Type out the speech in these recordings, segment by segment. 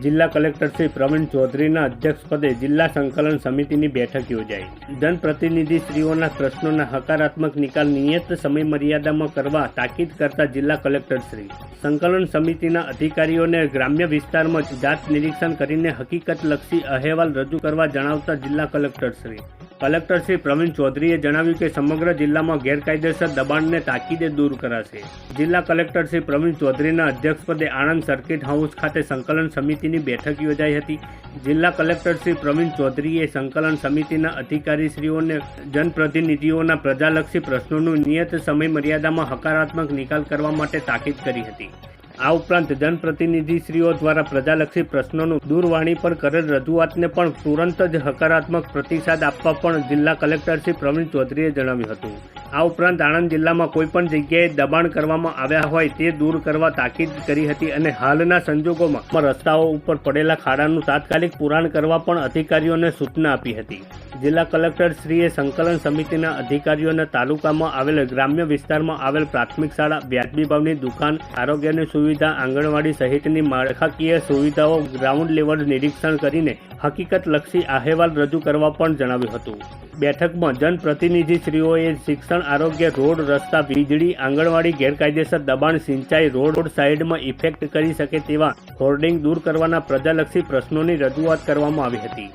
જિલ્લા કલેક્ટર શ્રી પ્રવીણ ચૌધરીના અધ્યક્ષપદે જિલ્લા સંકલન સમિતિની બેઠક યોજાઈ. જનપ્રતિનિધિશ્રીઓના પ્રશ્નોના હકારાત્મક નિકાલ નિયત સમય મર્યાદામાં કરવા તાકીદ કરતા જિલ્લા કલેક્ટરશ્રી સંકલન સમિતિના અધિકારીઓને ગ્રામ્ય વિસ્તારમાં જાત નિરીક્ષણ કરીને હકીકતલક્ષી અહેવાલ રજૂ કરવા જણાવતા જિલ્લા કલેક્ટરશ્રી કલેક્ટર પ્રવીણ ચૌધરીએ જણાવ્યું કે સમગ્ર જિલ્લામાં ગેરકાયદેસર દબાણને તાકીદે દૂર કરાશે. જિલ્લા કલેક્ટર શ્રી પ્રવીણ ચૌધરીના અધ્યક્ષપદે આણંદ સર્કિટ હાઉસ ખાતે સંકલન સમિતિની બેઠક યોજાઈ હતી. જિલ્લા કલેક્ટર શ્રી પ્રવીણ ચૌધરીએ સંકલન સમિતિના અધિકારીશ્રીઓને જનપ્રતિનિધિઓના પ્રજાલક્ષી પ્રશ્નોનું નિયત સમય મર્યાદામાં હકારાત્મક નિકાલ કરવા માટે તાકીદ કરી હતી. આ ઉપરાંત જનપ્રતિનિધિશ્રીઓ દ્વારા પ્રજાલક્ષી પ્રશ્નોનું દૂરવાણી પર કરેલ રજૂઆતને પણ તુરંત જ હકારાત્મક પ્રતિસાદ આપવા પણ જિલ્લા કલેક્ટર શ્રી પ્રવીણ ચૌધરીએ જણાવ્યું હતું. આ ઉપરાંત આણંદ જિલ્લામાં કોઈપણ જગ્યાએ દબાણ કરવામાં આવ્યા હોય તે દૂર કરવા તાકીદ કરી હતી અને હાલના સંજોગોમાં રસ્તાઓ ઉપર પડેલા ખાડાનું તાત્કાલિક પુરાણ કરવા પણ અધિકારીઓને સૂચના આપી હતી. જિલ્લા કલેક્ટરશ્રીએ સંકલન સમિતિના અધિકારીઓને તાલુકામાં આવેલ ગ્રામ્ય વિસ્તારમાં આવેલ પ્રાથમિક શાળા, વ્યાજબી ભાવની દુકાન, આરોગ્યની સુવિધા, આંગણવાડી સહિતની માળખાકીય સુવિધાઓ ગ્રાઉન્ડ લેવલ નિરીક્ષણ કરીને હકીકતલક્ષી અહેવાલ રજૂ કરવા પણ જણાવ્યું હતું. બેઠકમાં જનપ્રતિનિધિશ્રીઓએ શિક્ષણ, આરોગ્ય, રોડ, રસ્તા, વીજળી, આંગણવાડી, ગેરકાયદેસર દબાણ, સિંચાઈ, રોડ સાઇડમાં ઇફેક્ટ કરી શકે તેવા હોર્ડિંગ દૂર કરવાના પ્રજાલક્ષી પ્રશ્નોની રજૂઆત કરવામાં આવી હતી.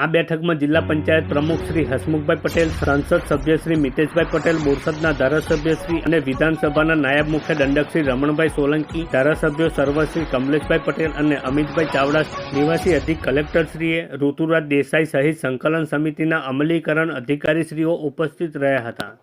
આ બેઠકમાં જિલ્લા પંચાયત પ્રમુખ શ્રી હસમુખભાઈ પટેલ, સંસદ સભ્ય શ્રી મિતેશભાઈ પટેલ, બોરસદના ધારાસભ્ય શ્રી અને વિધાનસભાના નાયબ મુખ્ય દંડક શ્રી રમણભાઈ સોલંકી, ધારાસભ્યો સર્વશ્રી કમલેશભાઈ પટેલ અને અમિતભાઈ ચાવડા, નિવાસી અધિક કલેક્ટરશ્રીએ ઋતુરાજ દેસાઈ સહિત સંકલન સમિતિના અમલીકરણ અધિકારીશ્રીઓ ઉપસ્થિત રહ્યા હતા.